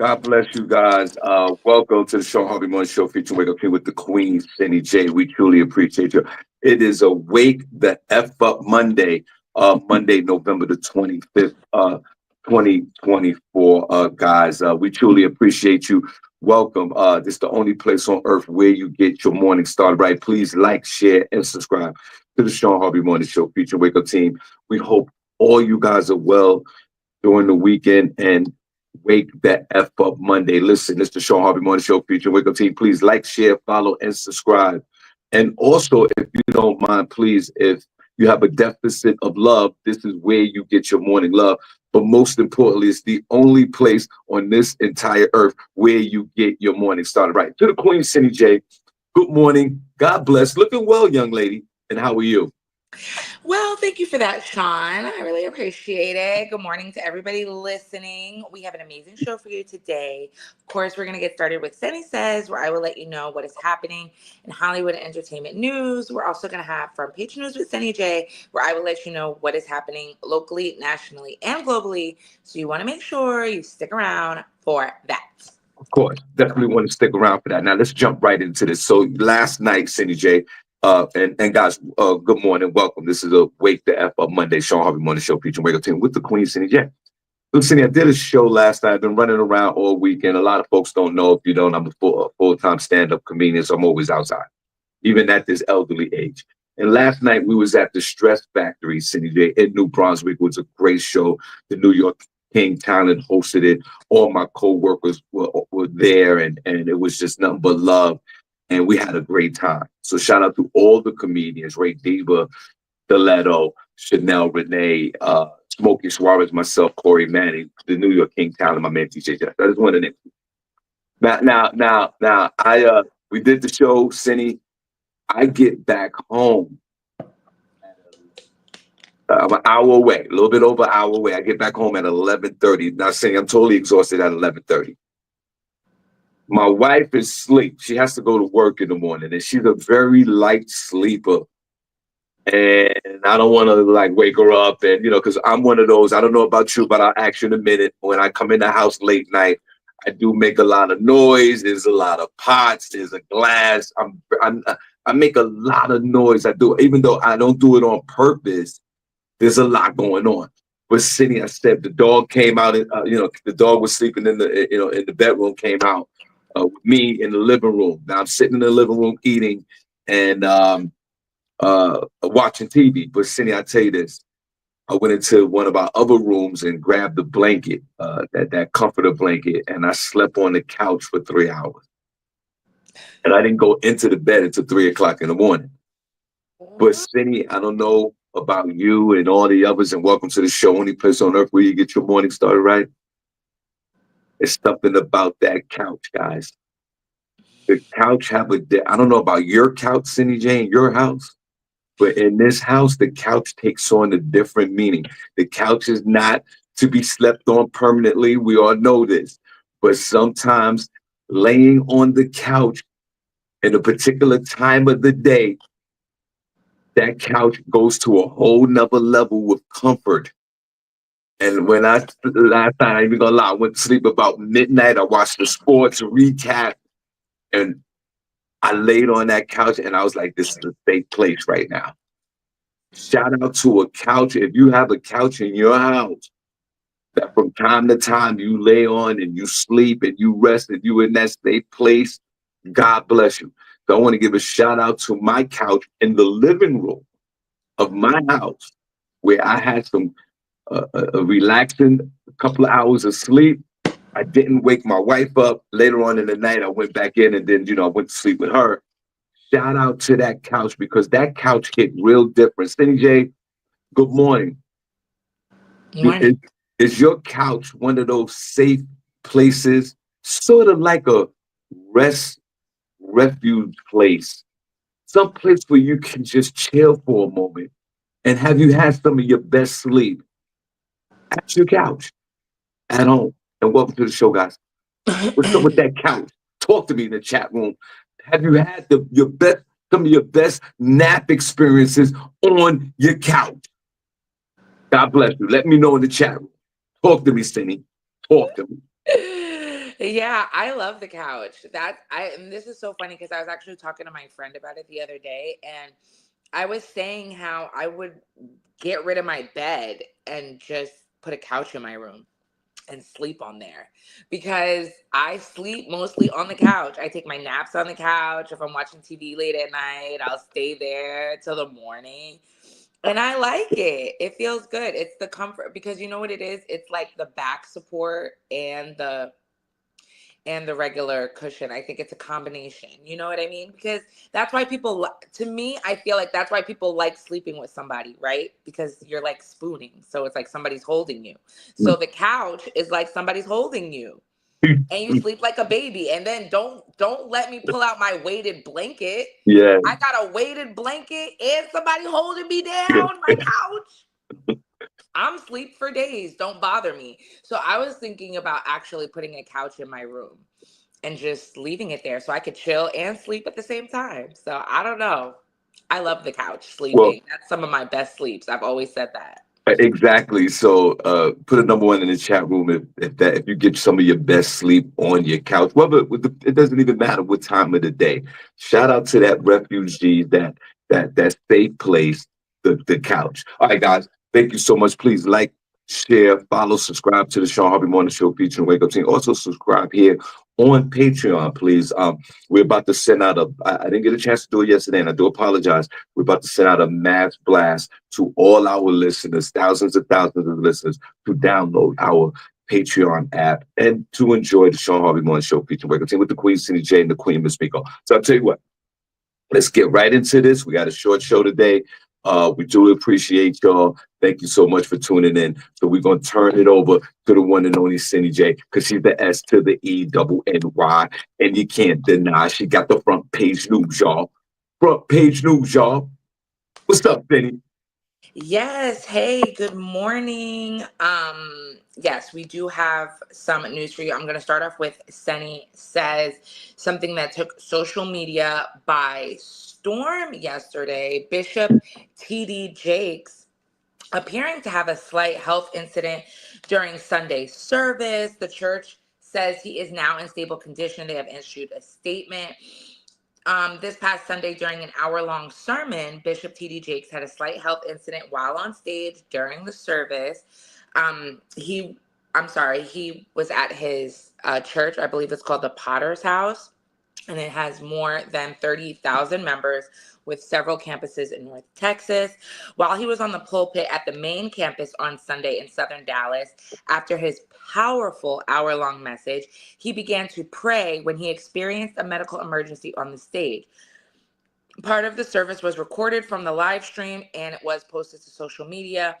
God bless you guys. Welcome to the Shawn Harvey Morning Show featuring Wake Up King with the Queen, Cindy J. We truly appreciate you. It is a Wake the F Up Monday, Monday, November the 25th, 2024, guys. We truly appreciate you. Welcome. This is the only place on earth where you get your morning started right. Please like, share, and subscribe to the Shawn Harvey Morning Show featuring Wake Up Team. We hope all you guys are well during the weekend and Wake that F Up Monday. Listen, it's the Shawn Harvey Morning Show featuring Wake Up Team. Please like, share, follow, and subscribe. And also, if you don't mind, please, if you have a deficit of love, this is where you get your morning love. But most importantly, it's the only place on this entire earth where you get your morning started right. To the Queen, Cindy J, good morning. God bless. Looking well, young lady. And how are you? Well, thank you for that, Shawn. I really appreciate it. Good morning to everybody listening. We have an amazing show for you today. Of course, we're going to get started with Sunny Says, where I will let you know what is happening in Hollywood and entertainment news. We're also going to have Front Page News with Sunny J, where I will let you know what is happening locally, nationally, and globally. So you want to make sure you stick around for that. Of course, definitely want to stick around for that. Now, let's jump right into this. So last night, Cindy J, and guys, good morning, welcome. This is a Wake the F Up Monday, Shawn Harvey Morning Show featuring Wake Up Team with the Queen, Cindy J. Look, Cindy, I did a show last night. I've been running around all weekend. A lot of folks don't know. If you don't, I'm a full-time stand-up comedian, so I'm always outside, even at this elderly age. And last night, we was at the Stress Factory, Cindy J, in New Brunswick. It was a great show. The New York King Talent hosted it. All my co-workers were there, and it was just nothing but love. And we had a great time. So shout out to all the comedians, Ray Diva, Stiletto, Chanel Renee, Smokey Suarez, myself, Corey Manning, the New York King Talent, my man TJ Jeff. That is one of them. Now, we did the show, Cindy. I get back home. I'm an hour away, a little bit over an hour away. I get back home at 11:30. Now, Cindy, I'm totally exhausted at 11:30. My wife is asleep. She has to go to work in the morning, and she's a very light sleeper. And I don't want to like wake her up, and because I'm one of those. I don't know about you, but I'll ask you in a minute. When I come in the house late night, I do make a lot of noise. There's a lot of pots. There's a glass. I make a lot of noise. I do, even though I don't do it on purpose. There's a lot going on. But Cindy, I said the dog came out. The dog was sleeping in the bedroom. Came out. With me in the living room. Now I'm sitting in the living room eating and watching TV. But Cindy, I tell you this, I went into one of our other rooms and grabbed the blanket, that comforter blanket, and I slept on the couch for 3 hours. And I didn't go into the bed until 3 o'clock in the morning. But Cindy, I don't know about you and all the others, and welcome to the show, only place on earth where you get your morning started right. It's something about that couch, guys. The couch I don't know about your couch, Cindy Jane, your house, but in this house, the couch takes on a different meaning. The couch is not to be slept on permanently. We all know this. But sometimes laying on the couch in a particular time of the day, that couch goes to a whole nother level with comfort. And when last night, I ain't even gonna lie, I went to sleep about midnight. I watched the sports recap, and I laid on that couch, and I was like, "This is a safe place right now." Shout out to a couch. If you have a couch in your house that from time to time you lay on and you sleep and you rest and you in that safe place, God bless you. So I want to give a shout out to my couch in the living room of my house, where I had some. A relaxing couple of hours of sleep. I didn't wake my wife up. Later on in the night, I went back in and then, I went to sleep with her. Shout out to that couch because that couch hit real different. Cindy J, good morning. Is your couch one of those safe places, sort of like a refuge place, some place where you can just chill for a moment? And have you had some of your best sleep at your couch at home? And welcome to the show, guys. What's up with that couch? Talk to me in the chat room. Have you had some of your best nap experiences on your couch? God bless you. Let me know in the chat room. Talk to me, Cindy. Talk to me. Yeah, I love the couch. And this is so funny because I was actually talking to my friend about it the other day, and I was saying how I would get rid of my bed and just put a couch in my room and sleep on there because I sleep mostly on the couch. I take my naps on the couch. If I'm watching TV late at night, I'll stay there till the morning. And I like it. It feels good. It's the comfort because you know what it is? It's like the back support and the regular cushion. I think it's a combination. You know what I mean? Because that's why to me, I feel like that's why people like sleeping with somebody, right? Because you're like spooning. So it's like somebody's holding you. So the couch is like somebody's holding you. And you sleep like a baby. And then don't let me pull out my weighted blanket. Yeah. I got a weighted blanket and somebody holding me down my couch. I'm asleep for days. Don't bother me. So I was thinking about actually putting a couch in my room and just leaving it there so I could chill and sleep at the same time. So I don't know. I love the couch Well, sleeping. That's some of my best sleeps. I've always said that. exactly. So put a number one in the chat room if you get some of your best sleep on your couch. Whether it doesn't even matter what time of the day. Shout out to that refugee, that safe place, the couch. All right, guys. Thank you so much. Please like, share, follow, subscribe to the Shawn Harvey Morning Show featuring Wake Up Team. Also subscribe here on Patreon, please. We're about to send out I didn't get a chance to do it yesterday, and I do apologize. We're about to send out a mass blast to all our listeners, thousands of listeners, to download our Patreon app and to enjoy the Shawn Harvey Morning Show featuring Wake Up Team with the Queen Cindy J and the Queen Miss Miko. So I'll tell you what, let's get right into this. We got a short show today. We do appreciate y'all. Thank you so much for tuning in. So we're gonna turn it over to the one and only Cindy J, because she's the S to the E double N Y, and you can't deny she got the front page news, y'all. Front page news, y'all. What's up, Cindy? Yes. Hey, good morning. Yes, we do have some news for you. I'm going to start off with Senny Says, something that took social media by storm yesterday. Bishop T.D. Jakes appearing to have a slight health incident during Sunday service. The church says he is now in stable condition. They have issued a statement. This past Sunday, during an hour-long sermon, Bishop T.D. Jakes had a slight health incident while on stage during the service. He was at his church. I believe it's called the Potter's House, and it has more than 30,000 members with several campuses in North Texas. While he was on the pulpit at the main campus on Sunday in Southern Dallas, after his powerful hour-long message, he began to pray when he experienced a medical emergency on the stage. Part of the service was recorded from the live stream and it was posted to social media.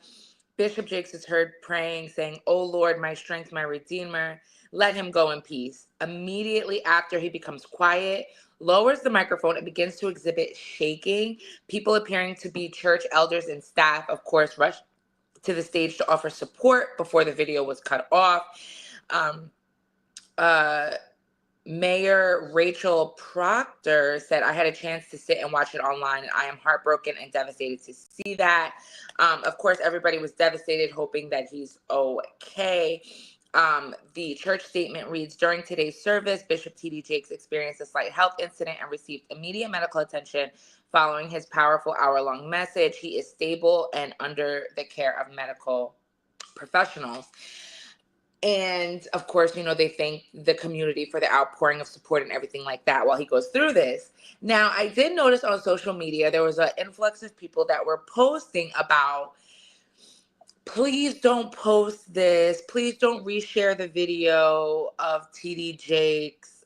Bishop Jakes is heard praying, saying, "Oh Lord, my strength, my redeemer, let him go in peace." Immediately after he becomes quiet, lowers the microphone and begins to exhibit shaking. People appearing to be church elders and staff, of course, rushed to the stage to offer support before the video was cut off. Um, uh, Mayor Rachel Proctor said, "I had a chance to sit and watch it online, and I am heartbroken and devastated to see that." Of course, everybody was devastated, hoping that he's okay. The church statement reads, "During today's service, Bishop T.D. Jakes experienced a slight health incident and received immediate medical attention following his powerful hour-long message. He is stable and under the care of medical professionals." And of course, they thank the community for the outpouring of support and everything like that while he goes through this. Now, I did notice on social media, there was an influx of people that were posting about, please don't post this. Please don't reshare the video of TD Jake's,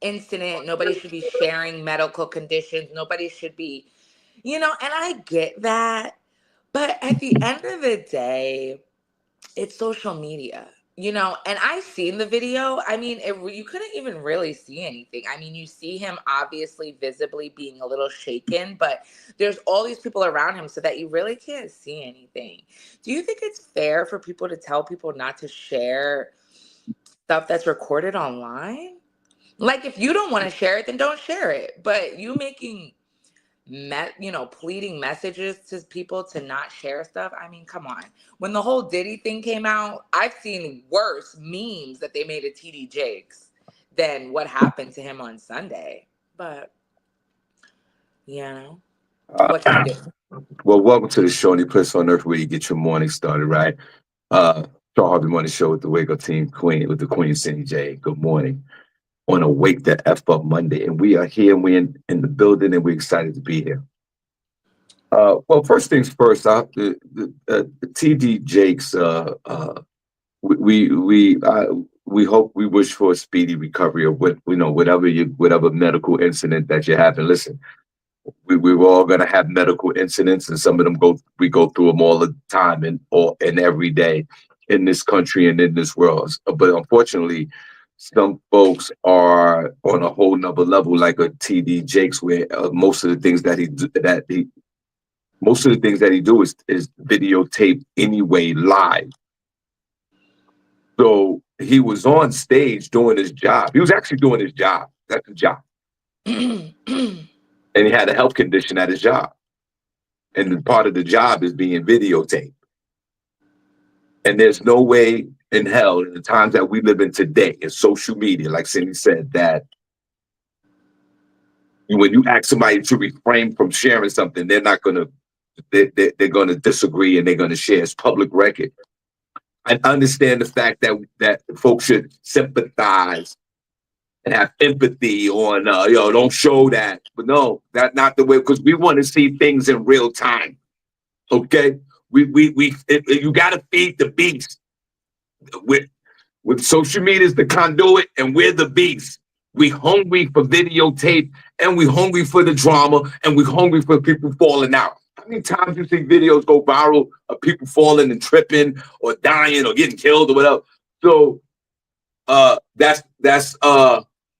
incident. Nobody should be sharing medical conditions. Nobody should be, and I get that. But at the end of the day, it's social media, and I seen the video. I mean, you couldn't even really see anything. I mean, you see him obviously visibly being a little shaken, but there's all these people around him so that you really can't see anything. Do you think it's fair for people to tell people not to share stuff that's recorded online? Like, if you don't want to share it, then don't share it. But you making pleading messages to people to not share stuff. I mean, come on. When the whole Diddy thing came out, I've seen worse memes that they made of TD Jakes than what happened to him on Sunday. But, what can you do? Well, welcome to the show, the place on earth where you get your morning started, right? Shawn Harvey Morning Show with the Wake Up Team Queen, with the Queen Cindy J. Good morning on a Wake the F Up Monday. And we are here, and we're in the building, and we're excited to be here. Well, first things first, the TD Jakes, we hope, we wish for a speedy recovery of whatever medical incident that you're having. Listen, we're all gonna have medical incidents, and some of them we go through them all the time and every day in this country and in this world. But unfortunately, some folks are on a whole nother level, like a TD Jakes, where most of the things that he do is videotape anyway live. So he was on stage doing his job. He was actually doing his job. That's the job. And he had a health condition at his job. And part of the job is being videotaped. And there's no way in hell, in the times that we live in today, in social media, like Cindy said, that when you ask somebody to refrain from sharing something, they're going to disagree, and they're going to share. It's public record. I understand the fact that folks should sympathize and have empathy on, don't show that. But no, that's not the way, because we want to see things in real time. Okay? You got to feed the beast. With social media is the conduit, and we're the beast. We hungry for videotape, and we hungry for the drama, and we hungry for people falling out. How many times you see videos go viral of people falling and tripping or dying or getting killed or whatever? So that's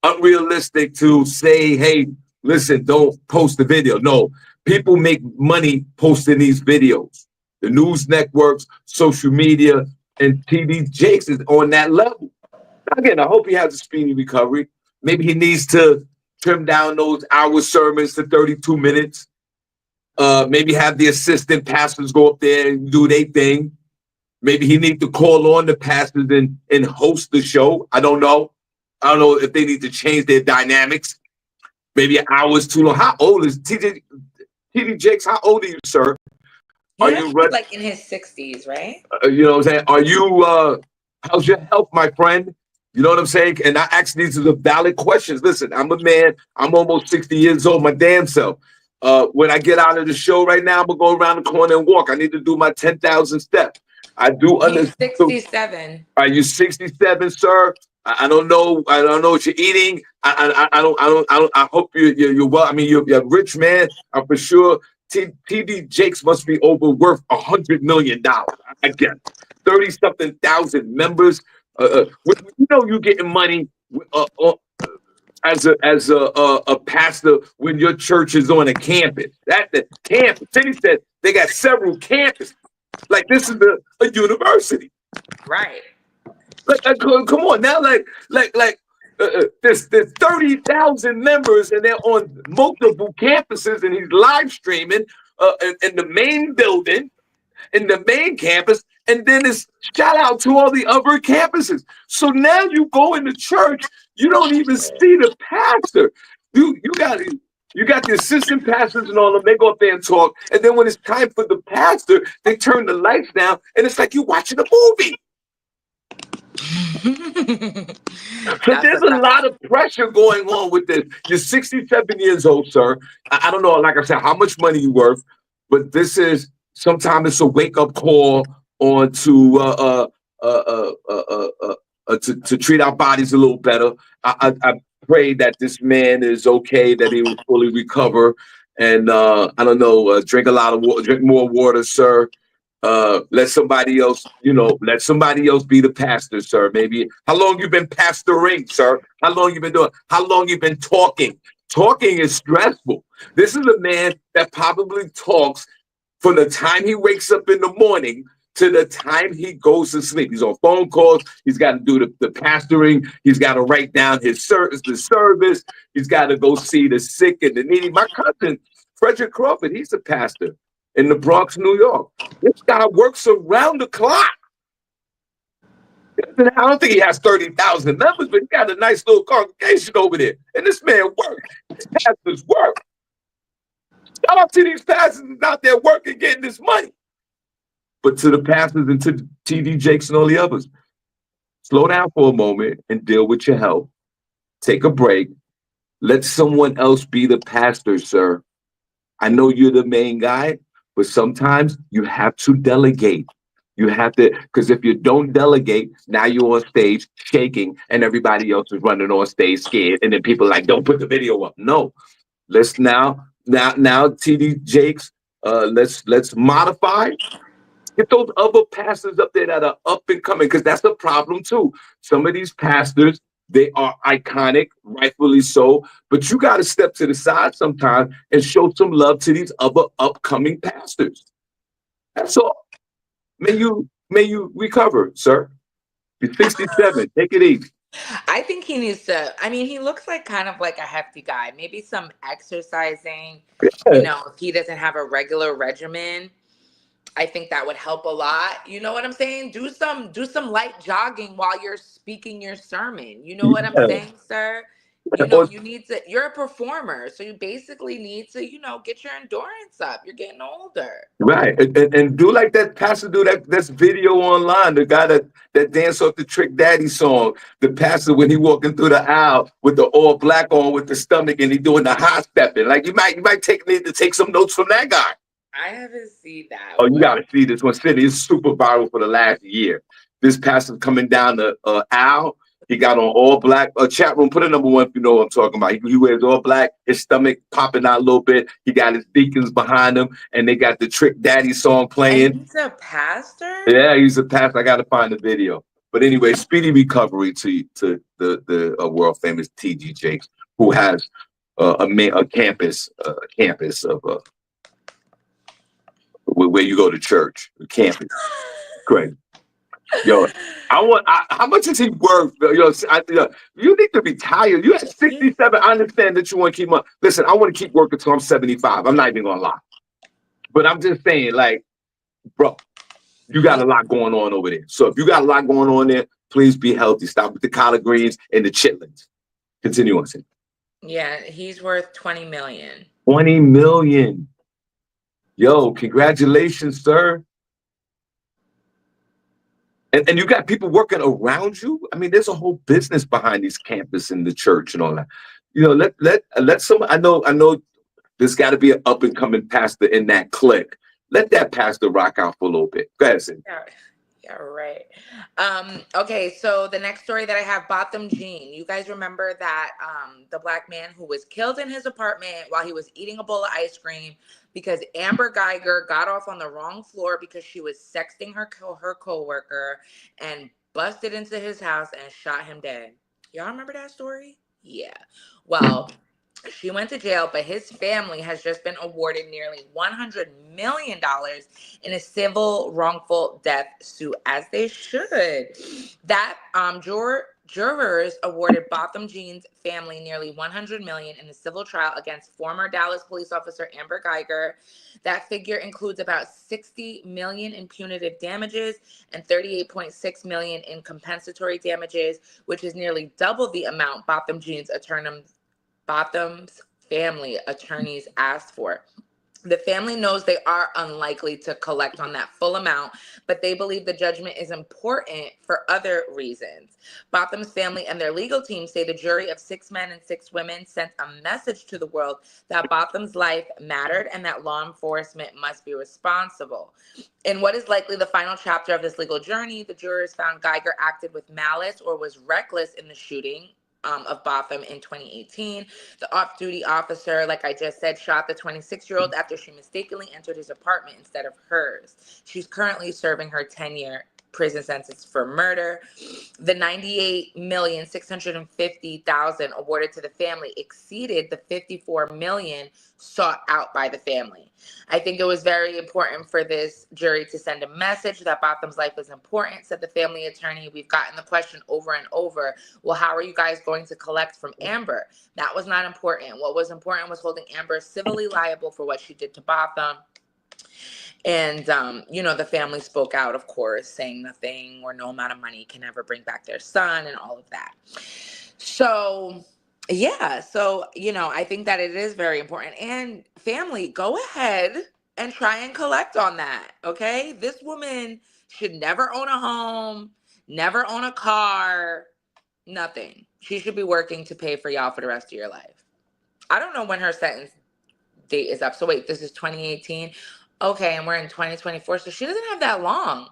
unrealistic to say, hey, listen, don't post the video. No, people make money posting these videos. The news networks, social media, and TD Jakes is on that level. Again, I hope he has a speedy recovery. Maybe he needs to trim down those hour sermons to 32 minutes. Maybe have the assistant pastors go up there and do their thing. Maybe he needs to call on the pastors and host the show. I don't know. I don't know if they need to change their dynamics. Maybe an hour is too long. How old is TD Jakes? How old are you, sir? Are you like in his 60s, right? You know what I'm saying? Are you, how's your health, my friend? You know what I'm saying? And I ask these are the valid questions. Listen, I'm a man. I'm almost 60 years old, my damn self. When I get out of the show right now, I'm going to go around the corner and walk. I need to do my 10,000 steps. I do understand. 67. Are you 67, sir? I don't know. I don't know what you're eating. I hope you're well. I mean, you're a rich man. I'm for sure. TD Jakes must be worth $100 million. I guess 30-something thousand members. You're getting money as a pastor when your church is on a campus. That's the campus. Cindy said they got several campuses. Like this is a university, right? Come on now, there's 30,000 members, and they're on multiple campuses, and he's live streaming in the main building, in the main campus, and then it's shout out to all the other campuses. So now you go into church, you don't even see the pastor. You got the assistant pastors and all of them. They go up there and talk, and then when it's time for the pastor, they turn the lights down, and it's like you're watching a movie. So there's a lot of pressure going on with this. You're 67 years old, sir. I don't know, like I said, how much money you worth, but this is sometimes it's a wake up call on to treat our bodies a little better. I pray that this man is okay, that he will fully recover, and I don't know, drink a lot of water, drink more water, sir. Let somebody else be the pastor, sir. Maybe how long you been pastoring, sir? How long you been doing? How long you been talking? Talking is stressful. This is a man that probably talks from the time he wakes up in the morning to the time he goes to sleep. He's on phone calls. He's got to do the pastoring. He's got to write down the service. He's got to go see the sick and the needy. My cousin Frederick Crawford, he's a pastor in the Bronx, New York. This guy works around the clock. I don't think he has 30,000 members, but he got a nice little congregation over there. And this man works. These pastors work. Shout out to these pastors out there working, getting this money. But to the pastors and to TD Jakes and all the others, slow down for a moment and deal with your health. Take a break. Let someone else be the pastor, sir. I know you're the main guy, but sometimes you have to delegate. You have to, because if you don't delegate, now you're on stage shaking and everybody else is running on stage scared. And then people are like, don't put the video up. No, let's now, TD Jakes, let's modify. Get those other pastors up there that are up and coming, because that's the problem too. Some of these pastors, they are iconic, rightfully so, but you got to step to the side sometimes and show some love to these other upcoming pastors. That's all. May you recover, sir. You're 67. Take it easy. I think he needs to. I mean, he looks like kind of like a hefty guy. Maybe some exercising. You Yeah. know, if he doesn't have a regular regimen, I think that would help a lot. You know what I'm saying? Do some light jogging while you're speaking your sermon. You know what I'm Yeah. saying, sir? You know, Or you need to, you're a performer, so you basically need to, get your endurance up. You're getting older. right, and do like that pastor do that's video online. The guy that danced off the Trick Daddy song. The pastor when he walking through the aisle with the all black on with the stomach and he doing the high stepping. Like you might need to take some notes from that guy. I haven't seen that. Oh, you What? got to see this one. City is super viral for the last year. This pastor coming down the aisle. He got on all black. Chat room, put a number one if you know what I'm talking about. He wears all black, his stomach popping out a little bit. He got his deacons behind him, and they got the Trick Daddy song And playing. he's a pastor? Yeah, he's a pastor. I got to find the video. But anyway, speedy recovery to the world famous TG Jakes, who has a campus of where you go to church, a campus. Great. Yo, how much is he worth? You need to retire. You at 67. I understand that you want to keep up. Listen, I want to keep working until I'm 75. I'm not even gonna lie. But I'm just saying, like, bro, you got a lot going on over there. So if you got a lot going on there, please be healthy. Stop with the collard greens and the chitlins. Continue on, Cindy. Yeah, he's worth 20 million. 20 million. Yo, congratulations, sir. And you got people working around you. I mean, there's a whole business behind these campus and the church and all that. Let someone. I know. There's got to be an up and coming pastor in that clique. Let that pastor rock out for a little bit. Go ahead, Cindy. Yeah, yeah, right. Okay, so the next story that I have, Botham Jean. You guys remember that the black man who was killed in his apartment while he was eating a bowl of ice cream because Amber Geiger got off on the wrong floor because she was sexting her coworker and busted into his house and shot him dead. Y'all remember that story? Yeah. Well, she went to jail, but his family has just been awarded nearly $100 million in a civil wrongful death suit, as they should. That jurors awarded Botham Jean's family nearly $100 million in a civil trial against former Dallas police officer Amber Geiger. That figure includes about $60 million in punitive damages and $38.6 million in compensatory damages, which is nearly double the amount Botham's family attorneys asked for. The family knows they are unlikely to collect on that full amount, but they believe the judgment is important for other reasons. Botham's family and their legal team say the jury of 6 men and 6 women sent a message to the world that Botham's life mattered and that law enforcement must be responsible. In what is likely the final chapter of this legal journey, the jurors found Geiger acted with malice or was reckless in the shooting of Botham in 2018. The off-duty officer, like I just said, shot the 26-year-old after she mistakenly entered his apartment instead of hers. She's currently serving her 10-year prison sentence for murder. The $98,650,000 awarded to the family exceeded the $54 million sought out by the family. I think it was very important for this jury to send a message that Botham's life is important, said the family attorney. We've gotten the question over and over. Well, how are you guys going to collect from Amber? That was not important. What was important was holding Amber civilly liable for what she did to Botham. And, the family spoke out, of course, saying nothing or no amount of money can ever bring back their son and all of that. So, yeah. So, I think that it is very important. And family, go ahead and try and collect on that. Okay. This woman should never own a home, never own a car, nothing. She should be working to pay for y'all for the rest of your life. I don't know when her sentence date is up. So wait, this is 2018. Okay, and we're in 2024, so she doesn't have that long.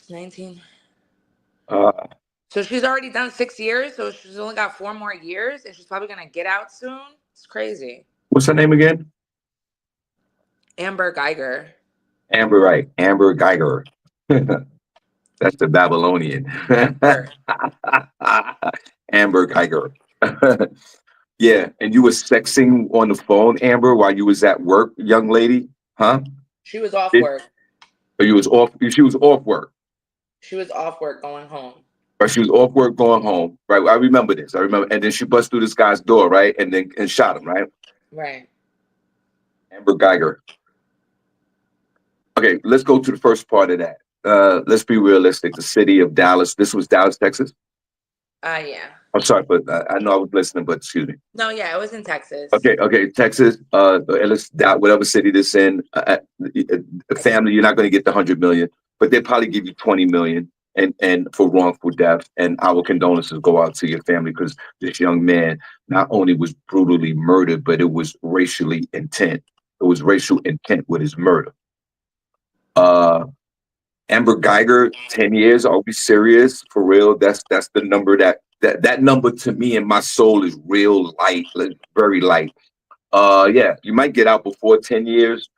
19. So she's already done 6 years, so she's only got 4 more years, and she's probably gonna get out soon. It's crazy. What's her name again? Amber Geiger. Amber, right? Amber Geiger. That's the Babylonian. Sure. Amber Geiger. Yeah, and you were sexing on the phone, Amber, while you was at work, young lady, huh? She was off work. Or you was off? She was off work. She was off work going home. Right, she was off work going home. Right, I remember this. I remember, and then she bust through this guy's door, right, and shot him, right? Right. Amber Geiger. Okay, let's go to the first part of that. Let's be realistic. The city of Dallas. This was Dallas, Texas. Yeah. I'm sorry, but I know I was listening, but excuse me. No, yeah, it was in Texas. Okay, Texas. Let's whatever city this in. A family, you're not going to get the 100 million, but they probably give you 20 million, and for wrongful death. And our condolences go out to your family because this young man not only was brutally murdered, but it was racially intent. It was racial intent with his murder. Amber Geiger, 10 years. Are we serious? For real? That's the number that number to me in my soul is real light, like very light. Yeah, you might get out before 10 years.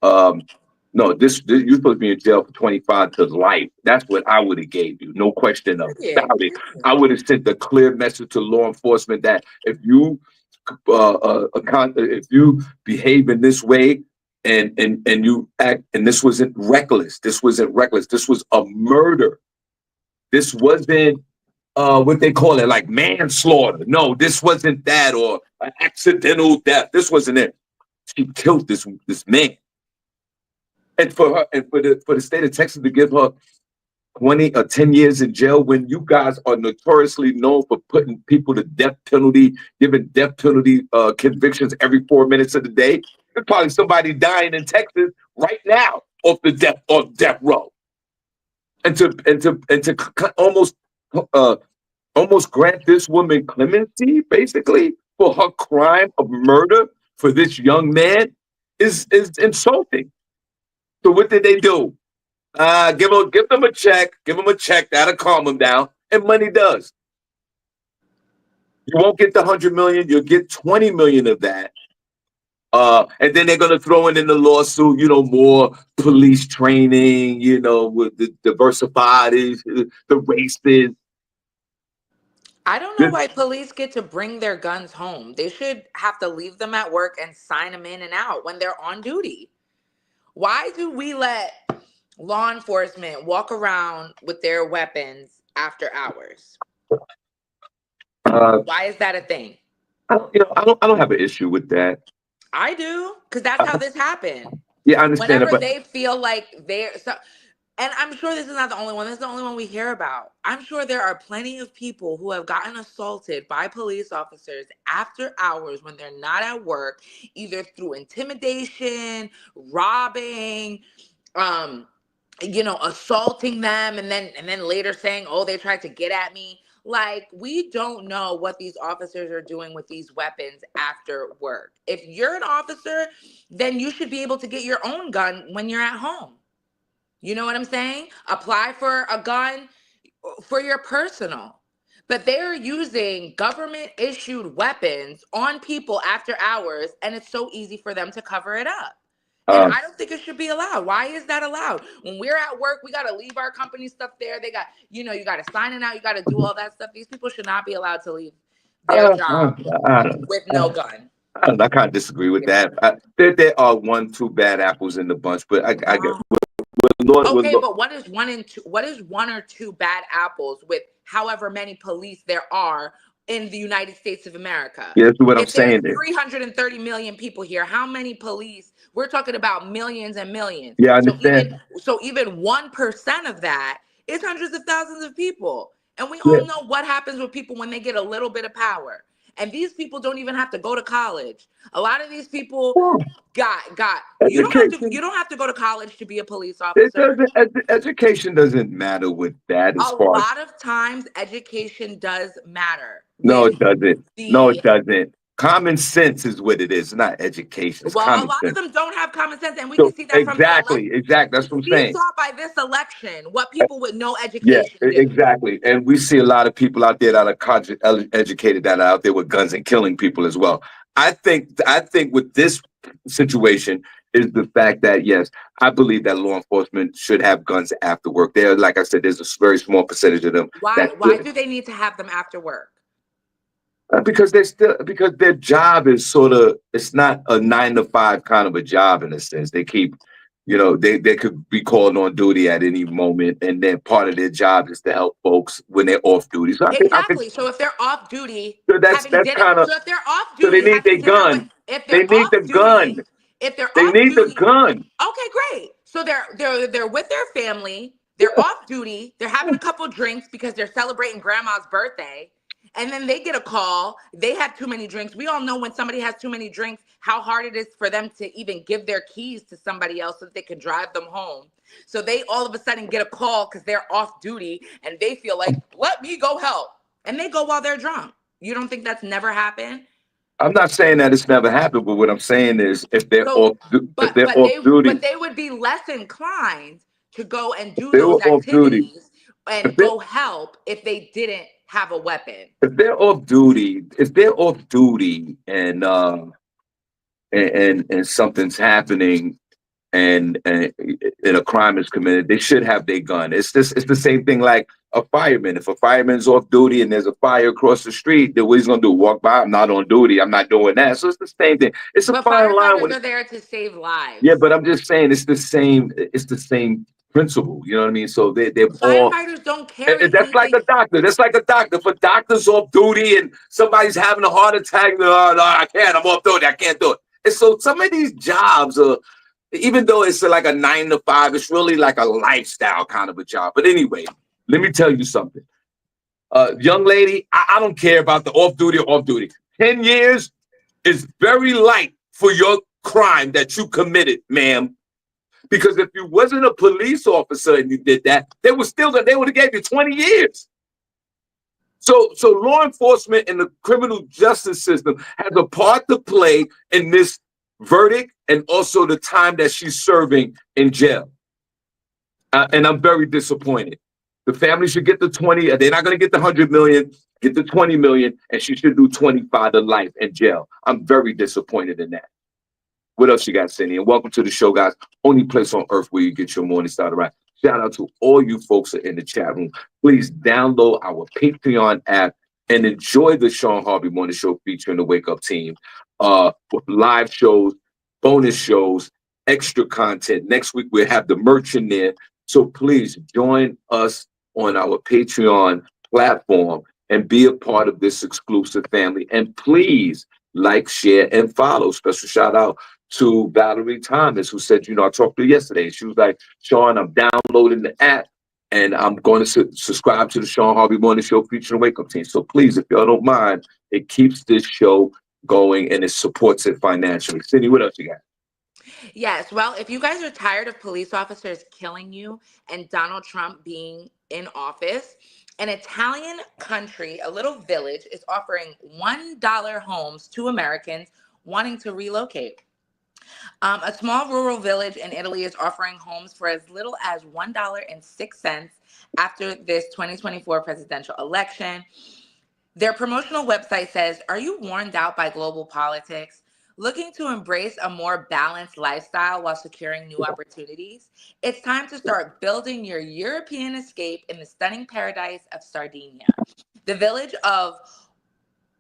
No, this you're supposed to be in jail for 25 to life. That's what I would have gave you. No question about it. I would have sent a clear message to law enforcement that if you behave in this way, and you act, and this wasn't reckless. This wasn't reckless. This was a murder. This wasn't what they call it, like manslaughter. No, this wasn't that, or an accidental death. This wasn't it. She killed this man. And for her, and for the state of Texas to give her 20 or 10 years in jail when you guys are notoriously known for putting people to death penalty, giving death penalty convictions every 4 minutes of the day. There's probably somebody dying in Texas right now off death row. And to almost grant this woman clemency, basically, for her crime of murder for this young man is insulting. So what did they do? Give them a check. Give them a check. That'll calm them down. And money does. You won't get the 100 million. You'll get 20 million of that. And then they're going to throw in the lawsuit, more police training, with the diversified, the races. I don't know why police get to bring their guns home. They should have to leave them at work and sign them in and out when they're on duty. Why do we let law enforcement walk around with their weapons after hours? Why is that a thing? I don't have an issue with that. I do, because that's how this happened. Yeah, I understand. Whenever they feel like and I'm sure this is not the only one. This is the only one we hear about. I'm sure there are plenty of people who have gotten assaulted by police officers after hours when they're not at work, either through intimidation, robbing, assaulting them, and then later saying, "Oh, they tried to get at me." Like, we don't know what these officers are doing with these weapons after work. If you're an officer, then you should be able to get your own gun when you're at home. You know what I'm saying? Apply for a gun for your personal. But they're using government issued weapons on people after hours, and it's so easy for them to cover it up. And Uh, I don't think it should be allowed. Why is that allowed? When we're at work, we got to leave our company stuff there. They got, you got to sign it out. You got to do all that stuff. These people should not be allowed to leave their uh, job I don't know. with no gun. I don't know. I kind of disagree with that. There are one, two bad apples in the bunch, but I get Wow. with Okay, Lord. but what is one and two? What is one or two bad apples with however many police there are in the United States of America? Yeah, that's what I'm If there's saying there. 330 million people here, how many police? We're talking about millions and millions. Yeah, I So understand. even 1% of that is hundreds of thousands of people. And we Yeah. all know what happens with people when they get a little bit of power. And these people don't even have to go to college. A lot of these people Well, got you education. don't have to go to college to be a police It officer. doesn't. Education doesn't matter with that A as far as. lot of times education does matter No, with it doesn't. No, the it doesn't. Common sense is what it is. It's not education. It's well, a common lot of sense. them don't have common sense, and we can So see that from the election. exactly. That's what I'm We saying. saw by this election what people with no Yeah, education do. exactly. And we see a lot of people out there that are educated that are out there with guns and killing people as well. I think with this situation is the fact that yes, I believe that law enforcement should have guns after work. There, like I said, there's a very small percentage of them Why that why do they need to have them after work? because because their job is sort of it's not a 9 to 5 kind of a job in a sense. They keep, they could be called on duty at any moment, and then part of their job is to help folks when they're off duty. So I think Exactly. So if they're off duty so having that's dinner, kind of so if they're off so they duty need having their dinner with gun. if They they're need the off gun. duty, if they're They off need the duty, gun. okay, great. So they're with their family. They're Yeah. off duty. They're having a couple drinks because they're celebrating grandma's birthday. And then they get a call. They had too many drinks. We all know when somebody has too many drinks, how hard it is for them to even give their keys to somebody else so that they can drive them home. So they all of a sudden get a call because they're off duty and they feel like, let me go help. And they go while they're drunk. You don't think that's never happened? I'm not saying that it's never happened, but what I'm saying is So, if but they're but off they duty, but they would be less inclined to go and do they were those off duty. activities If and they go help if they didn't have a weapon. if they're off duty and something's happening and a crime is committed, they should have their gun. It's the same thing like a fireman. If a fireman's off duty and there's a fire across the street, then what he's gonna do? Walk by? I'm not on duty. I'm not doing that. So it's the same thing. It's a But fine line firefighters when are there to save yeah, lives. but I'm just saying it's the same. It's the same principle. You know what I mean? So they're all. Firefighters don't carry That's like anything. a doctor. That's like a doctor. If a doctor's off duty and somebody's having a heart attack, no, I can't. I'm off duty. I can't do it. And so some of these jobs are, even though it's like a 9 to 5, it's really like a lifestyle kind of a job. But anyway, let me tell you something. Young lady, I don't care about the off duty or off duty. 10 years is very light for your crime that you committed, ma'am. Because if you wasn't a police officer and you did that, they would have gave you 20 years. So law enforcement and the criminal justice system has a part to play in this verdict and also the time that she's serving in jail. And I'm very disappointed. The family should get the 20. They're not going to get the 100 million. Get the 20 million, and she should do 25 to life in jail. I'm very disappointed in that. What else you got, Cindy? And welcome to the show, guys. Only place on earth where you get your morning started right. Shout out to all you folks in the chat room. Please download our Patreon app and enjoy the Shawn Harvey Morning Show featuring the Wake Up Team. With live shows, bonus shows, extra content. Next week we'll have the merch in there. So please join us on our Patreon platform and be a part of this exclusive family. And please like, share, and follow. Special shout out to Valerie Thomas, who said, I talked to her yesterday. She was like, Shawn, I'm downloading the app and I'm going to subscribe to the Shawn Harvey Morning Show featuring Wake Up Team. So please, if y'all don't mind, it keeps this show going and it supports it financially. Cindy, what else you got? Yes. Well, if you guys are tired of police officers killing you and Donald Trump being in office, an Italian country, a little village, is offering $1 homes to Americans wanting to relocate. A small rural village in Italy is offering homes for as little as $1.06 after this 2024 presidential election. Their promotional website says, "Are you worn out by global politics? Looking to embrace a more balanced lifestyle while securing new opportunities? It's time to start building your European escape in the stunning paradise of Sardinia. The village of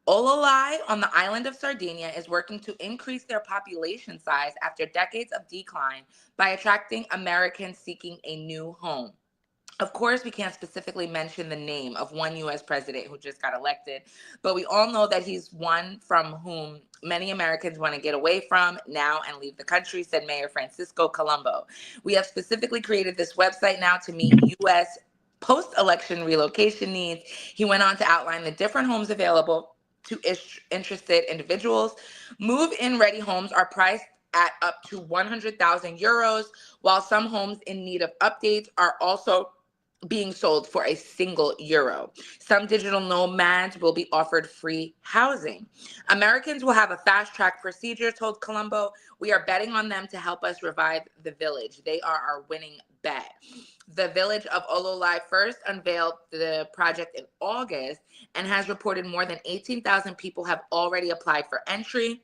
Ololai on the island of Sardinia is working to increase their population size after decades of decline by attracting Americans seeking a new home. Of course, we can't specifically mention the name of one U.S. president who just got elected, but we all know that he's one from whom many Americans want to get away from now and leave the country, said Mayor Francisco Colombo. We have specifically created this website now to meet U.S. post-election relocation needs. He went on to outline the different homes available to interested individuals. Move-in ready homes are priced at up to 100,000 euros, while some homes in need of updates are also being sold for a single euro. Some digital nomads will be offered free housing. Americans will have a fast track procedure, told Colombo. We are betting on them to help us revive the village. They are our winning bet. The village of Ololai first unveiled the project in August and has reported more than 18,000 people have already applied for entry.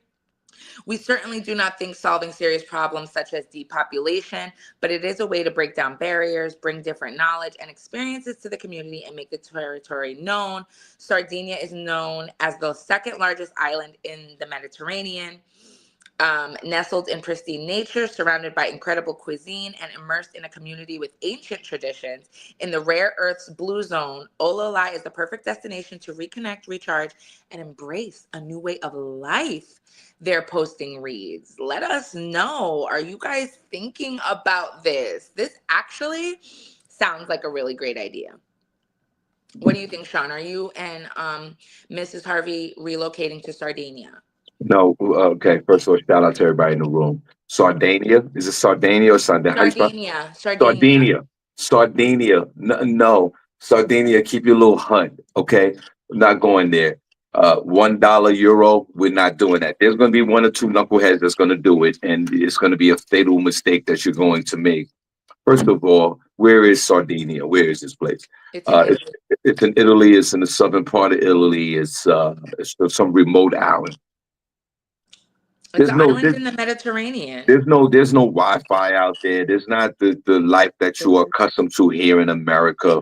We certainly do not think solving serious problems such as depopulation, but it is a way to break down barriers, bring different knowledge and experiences to the community, and make the territory known. Sardinia is known as the second largest island in the Mediterranean. Nestled in pristine nature, surrounded by incredible cuisine, and immersed in a community with ancient traditions. In the rare Earth's blue zone, Ololai is the perfect destination to reconnect, recharge, and embrace a new way of life. Their posting reads, let us know. Are you guys thinking about this? This actually sounds like a really great idea. What do you think, Shawn? Are you and Mrs. Harvey relocating to Sardinia? No, okay. First of all, shout out to everybody in the room. Sardinia, is it Sardinia or Sardinia? How you spell? Sardinia. Sardinia. Sardinia, Sardinia. No, Sardinia. Keep your little hunt, okay? We're not going there. $1 euro. We're not doing that. There's going to be one or two knuckleheads that's going to do it, and it's going to be a fatal mistake that you're going to make. First of all, where is Sardinia? Where is this place? It's in Italy. It's in Italy. It's in the southern part of Italy. It's some remote island. It's There's an no island in the Mediterranean. there's no Wi-Fi out there. There's not the life that you are accustomed to here in America.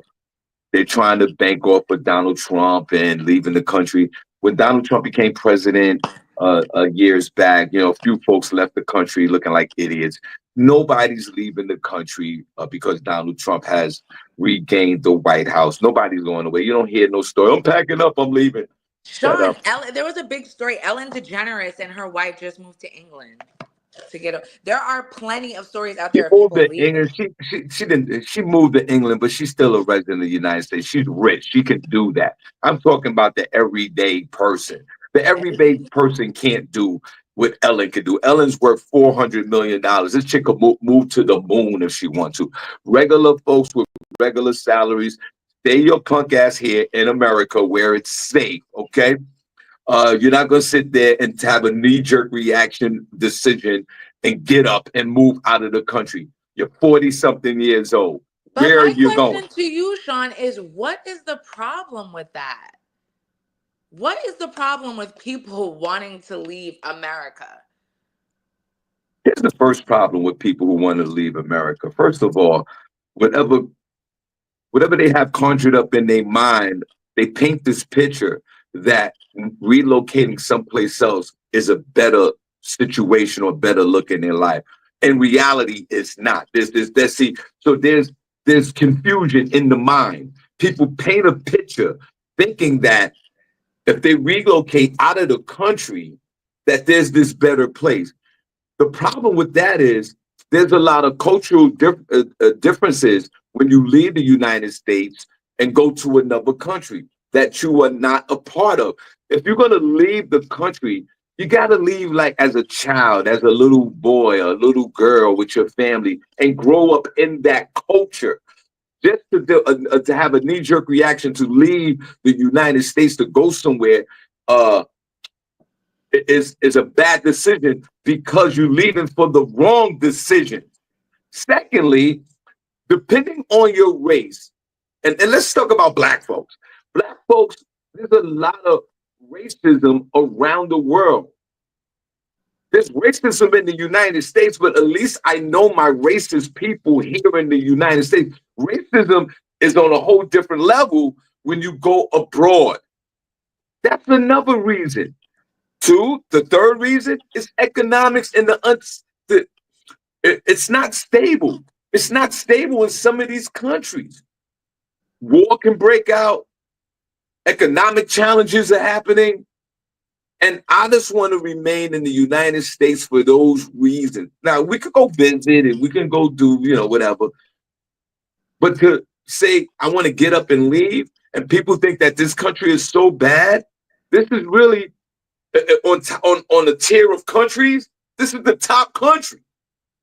They're trying to bank off with Donald Trump and leaving the country. When Donald Trump became president years back, a few folks left the country looking like idiots. Nobody's leaving the country because Donald Trump has regained the White House. Nobody's going away. You don't hear no story. I'm packing up. I'm leaving. Shut Shawn, up. there was a big story. Ellen DeGeneres and her wife just moved to England to get. There are plenty of stories out She there of moved people to leaving. England. She didn't. She moved to England, but she's still a resident of the United States. She's rich. She can do that. I'm talking about the everyday person. The everyday person can't do what Ellen can do. Ellen's worth $400 million. This chick could move to the moon if she wants to. Regular folks with regular salaries, stay your punk ass here in America where it's safe. Okay. You're not going to sit there and have a knee-jerk reaction decision and get up and move out of the country. You're 40-something years old. But Where are my you going? question to you, Shawn, is what is the problem with that? What is the problem with people wanting to leave America? Here's the first problem with people who want to leave America. First of all, whatever they have conjured up in their mind, they paint this picture that relocating someplace else is a better situation or better look in their life. In reality, it's not. There's confusion in the mind. People paint a picture thinking that if they relocate out of the country, that there's this better place. The problem with that is there's a lot of cultural differences when you leave the United States and go to another country that you are not a part of. If you're going to leave the country, you got to leave like as a child, as a little boy, a little girl with your family, and grow up in that culture. Just to have a knee-jerk reaction to leave the United States to go somewhere is a bad decision because you're leaving for the wrong decision. Secondly, depending on your race, and let's talk about black folks. Black folks, there's a lot of racism around the world. There's racism in the United States, but at least I know my racist people here in the United States. Racism is on a whole different level when you go abroad. That's another reason. Two, the third reason is economics and it's not stable. It's not stable in some of these countries. War can break out, economic challenges are happening. And I just want to remain in the United States for those reasons. Now, we could go visit and we can go do, whatever. But to say, I want to get up and leave, and people think that this country is so bad, this is really on the tier of countries. This is the top country.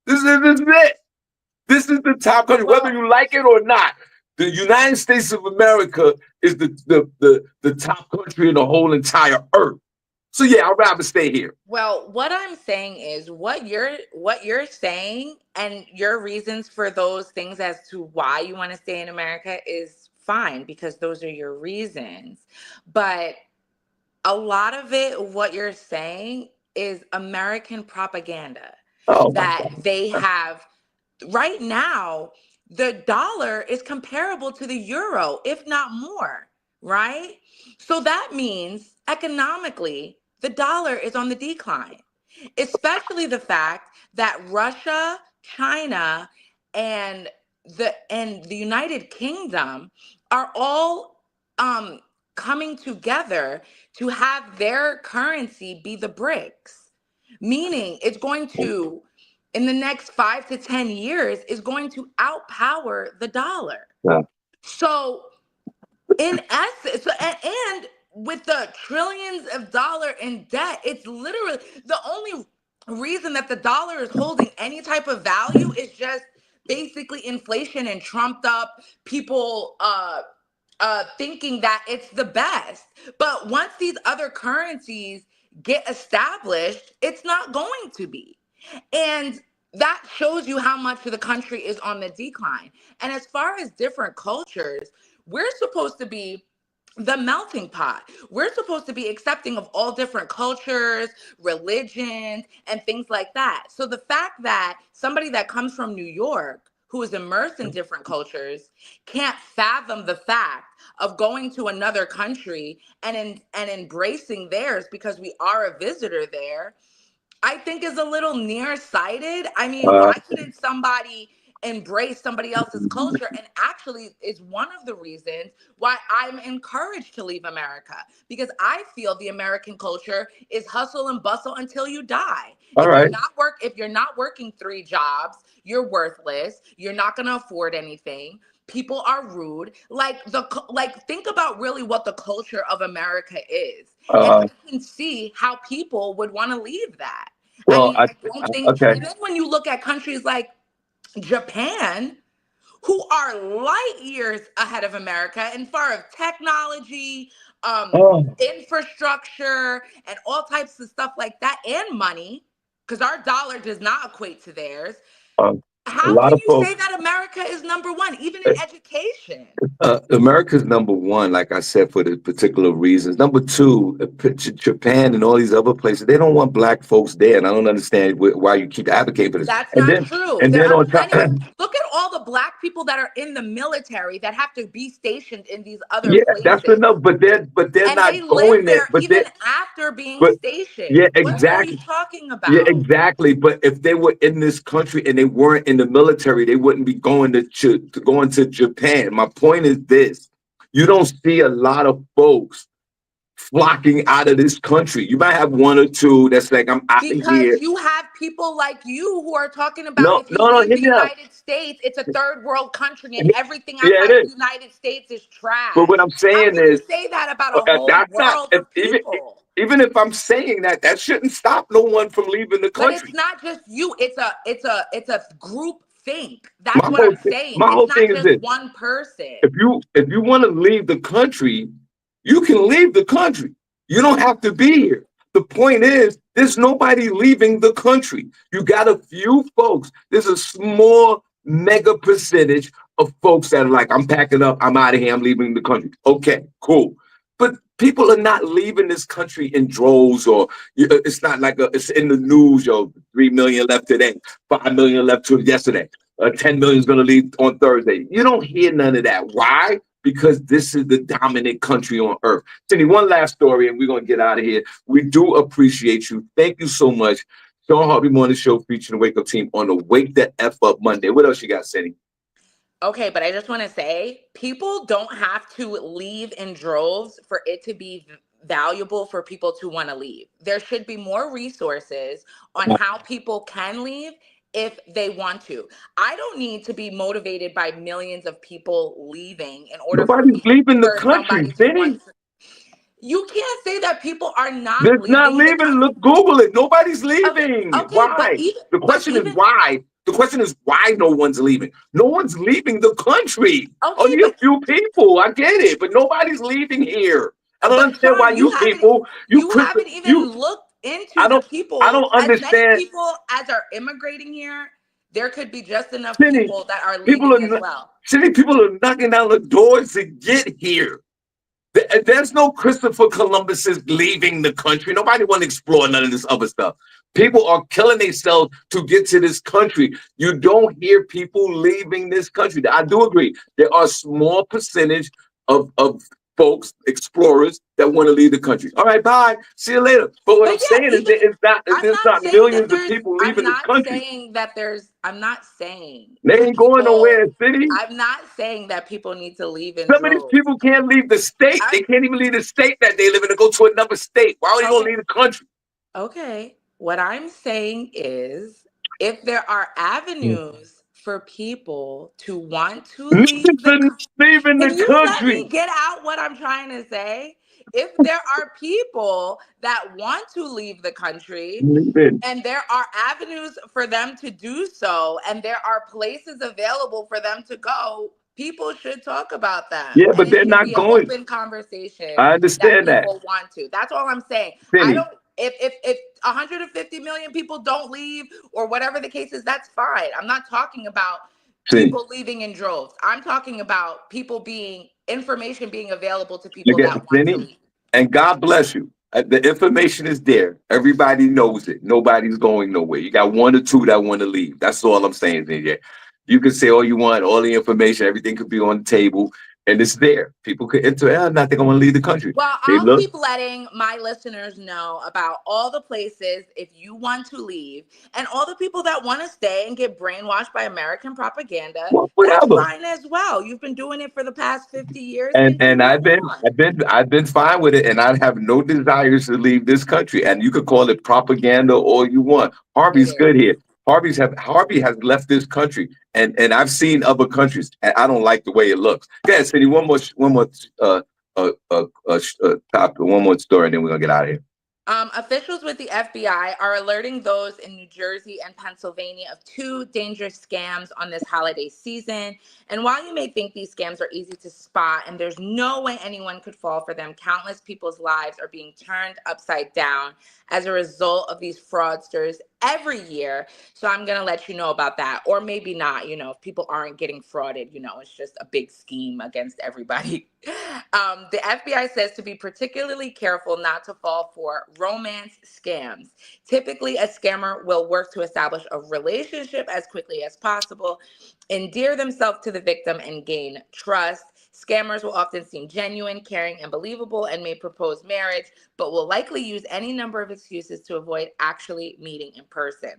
This is it. This is the top country, whether you like it or not. The United States of America is the top country in the whole entire earth. So yeah, I'd rather stay here. Well, what I'm saying is what you're saying and your reasons for those things as to why you want to stay in America is fine because those are your reasons. But a lot of it, what you're saying is American propaganda that they have right now. The dollar is comparable to the euro, if not more, right? So that means economically, the dollar is on the decline, especially the fact that Russia, China, and the United Kingdom are all coming together to have their currency be the BRICS, meaning it's going to, in the next 5 to 10 years, is going to outpower the dollar. Yeah. So in essence, and with the trillions of dollars in debt, it's literally the only reason that the dollar is holding any type of value is just basically inflation and trumped up people thinking that it's the best. But once these other currencies get established, it's not going to be. And that shows you how much of the country is on the decline. And as far as different cultures, we're supposed to be the melting pot. We're supposed to be accepting of all different cultures, religions, and things like that. So the fact that somebody that comes from New York who is immersed in different cultures can't fathom the fact of going to another country and embracing theirs because we are a visitor there, I think is a little nearsighted. I mean, why couldn't somebody embrace somebody else's culture? And actually is one of the reasons why I'm encouraged to leave America, because I feel the American culture is hustle and bustle until you die. If you're not working 3 jobs, you're worthless. You're not going to afford anything. People are rude. Like think about really what the culture of America is. And I can see how people would want to leave that. Well, I don't think, okay. and then when you look at countries like Japan, who are light years ahead of America as far as technology, infrastructure, and all types of stuff like that, and money, because our dollar does not equate to theirs. How can you say that America is number one, even in education? America's number one, like I said, for the particular reasons. Number two, Japan and all these other places, they don't want black folks there, and I don't understand why you keep advocating for this. That's not true. And there then are on top, look at all the black people that are in the military that have to be stationed in these other yeah, places. that's enough. But they're and not they going live there But even after being stationed. Yeah, What are exactly. you talking about? Yeah, exactly. But if they were in this country and they weren't in the military, they wouldn't be going to Japan. My point is this: you don't see a lot of folks flocking out of this country. You might have one or two that's like, I'm out of here. Because you have people like you who are talking about if you leave the United States, it's a third world country and everything outside the United States is trash. But what I'm saying How can you say that about a whole world of people? Even if I'm saying that shouldn't stop no one from leaving the country. But it's not just you. It's a group think. That's what I'm saying. It's not just one person. If you want to leave the country, you can leave the country. You don't have to be here. The point is, there's nobody leaving the country. You got a few folks. There's a small mega percentage of folks that are like, I'm packing up, I'm out of here, I'm leaving the country. Okay, cool. But People are not leaving this country in droves, or it's not like it's in the news. 3 million left today, 5 million left to yesterday, 10 million is going to leave on Thursday. You don't hear none of that. Why? Because this is the dominant country on earth. Cindy, one last story, and we're going to get out of here. We do appreciate you. Thank you so much. Shawn Harvey Morning Show featuring the Wake Up Team on the Wake the F Up Monday. What else you got, Cindy? Okay, but I just want to say people don't have to leave in droves for it to be valuable for people to want to leave. There should be more resources on how people can leave if they want to. I don't need to be motivated by millions of people leaving in order for Nobody's me leaving the for country, somebody to want Cindy. to. You can't say that people are not They're not leaving the leaving. country. Look, Google it. Nobody's Okay, leaving. okay, Why? The but question is even why. The question is why no one's leaving. No one's leaving the country. okay, Only a few people. I get it, but nobody's leaving here. I don't but understand why Sean, you people, you you Christian, haven't you. even looked I into the don't. I people. don't As many understand, people as are immigrating here, there could be just enough Cindy. people that are People leaving are as not, well. Cindy. People are knocking down the doors to get here. There's no Christopher Columbus is leaving the country. Nobody want to explore none of this other stuff. People are killing themselves to get to this country. You don't hear people leaving this country. I do agree. There are a small percentage of folks, explorers, that want to leave the country. All right, bye. See you later. But what But I'm saying yeah, is that even there's not millions of people I'm leaving this not country. saying that I'm not saying They that ain't going people, nowhere, city. I'm not saying that people need to leave in Some of these droves. people can't leave the state. I'm They can't even leave the state that they live in to go to another state. Why are they going to okay. leave the country? Okay. What I'm saying is if there are avenues for people to want to leave the Leaving, leaving can the you let country. me get out what I'm trying to say? If there are people that want to leave the country Leaving. and there are avenues for them to do so and there are places available for them to go, people should talk about them Yeah, and but it they're should not be an going. open conversation I that understand that, people want to. That's all I'm saying. I Cindy. don't if 150 million people don't leave or whatever the case is, that's fine. I'm not talking about Cindy, people leaving in droves. I'm talking about people being information being available to you people get that want to Cindy, leave. and God bless you. The information is there. Everybody knows it. Nobody's going nowhere. You got one or two that want to leave. That's all I'm saying, DJ. You can say all you want, all the information, everything could be on the table, and it's there. People could enter. I think I want to leave the country. Well, They I'll look, keep letting my listeners know about all the places if you want to leave and all the people that want to stay and get brainwashed by American propaganda. well, That's whatever. fine as well. You've been doing it for the past 50 years. And Continue I've been on. I've been I've been fine with it, and I have no desires to leave this country. And you could call it propaganda all you want. It Harvey's is. good here. Harvey has left this country, and I've seen other countries, and I don't like the way it looks. Go ahead, Cindy. One more topic, one more story, and then we're gonna get out of here. Officials with the FBI are alerting those in New Jersey and Pennsylvania of two dangerous scams on this holiday season. And while you may think these scams are easy to spot and there's no way anyone could fall for them, countless people's lives are being turned upside down as a result of these fraudsters every year. So I'm going to let you know about that. Or maybe not, if people aren't getting frauded, it's just a big scheme against everybody. The FBI says to be particularly careful not to fall for romance scams. Typically, a scammer will work to establish a relationship as quickly as possible, endear themselves to the victim, and gain trust. Scammers will often seem genuine, caring, and believable and may propose marriage, but will likely use any number of excuses to avoid actually meeting in person.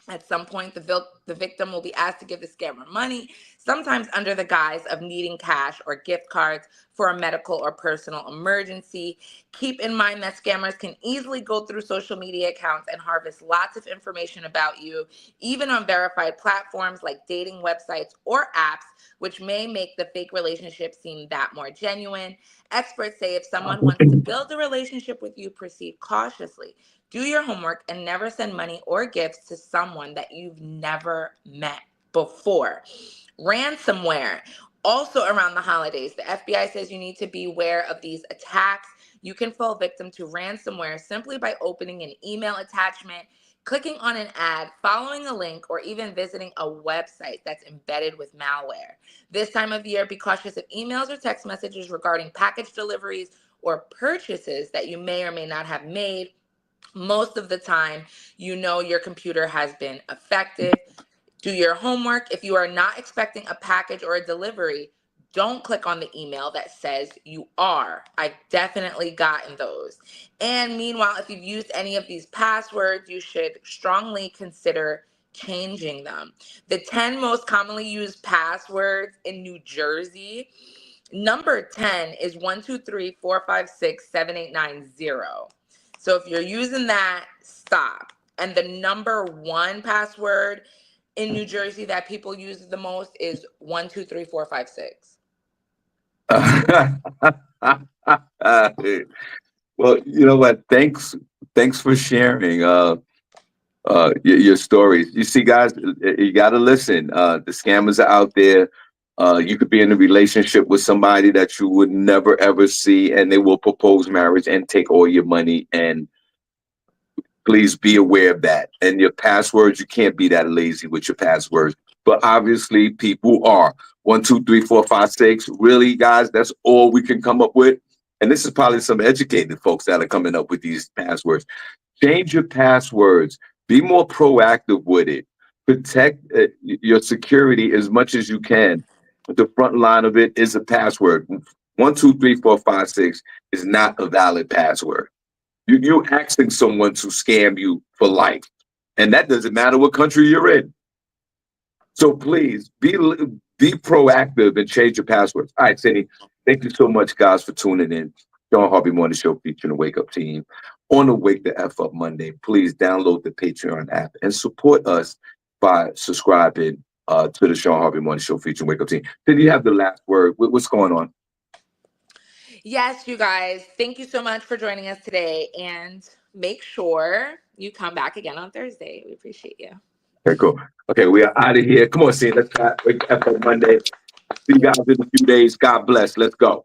At some point, the victim will be asked to give the scammer money, sometimes under the guise of needing cash or gift cards for a medical or personal emergency. Keep in mind that scammers can easily go through social media accounts and harvest lots of information about you, even on verified platforms like dating websites or apps, which may make the fake relationship seem that more genuine. Experts say if someone wants to build a relationship with you, proceed cautiously. Do your homework and never send money or gifts to someone that you've never met before. Ransomware. Also around the holidays, the FBI says you need to be aware of these attacks. You can fall victim to ransomware simply by opening an email attachment clicking on an ad, following a link, or even visiting a website that's embedded with malware. This time of year, be cautious of emails or text messages regarding package deliveries or purchases that you may or may not have made. Most of the time, you know your computer has been affected. Do your homework. If you are not expecting a package or a delivery, don't click on the email that says you are. I've definitely gotten those. And meanwhile, if you've used any of these passwords, you should strongly consider changing them. The 10 most commonly used passwords in New Jersey. Number 10 is 12345678990. So if you're using that, stop. And the number one password in New Jersey that people use the most is 123456. Well, you know what? Thanks for sharing your stories. You see, guys, you got to listen. The scammers are out there. You could be in a relationship with somebody that you would never ever see, and they will propose marriage and take all your money. And please be aware of that. And your passwords, you can't be that lazy with your passwords. But obviously, people are 1234556. Really, guys, that's all we can come up with. And this is probably some educated folks that are coming up with these passwords. Change your passwords. Be more proactive with it. Protect your security as much as you can. The front line of it is a password. 123456 is not a valid password. You're asking someone to scam you for life. And that doesn't matter what country you're in. So please be proactive and change your passwords. All right, Cindy, thank you so much, guys, for tuning in. Shawn Harvey Morning Show featuring the Wake Up Team. On the Wake the F Up Monday, please download the Patreon app and support us by subscribing to the Shawn Harvey Morning Show featuring Wake Up Team. Did you have the last word? What's going on? Yes, you guys, thank you so much for joining us today. And make sure you come back again on Thursday. We appreciate you. Okay, cool. Okay, we are out of here. Come on, Cindy, let's Wake the F Up Monday. See you guys in a few days. God bless. Let's go.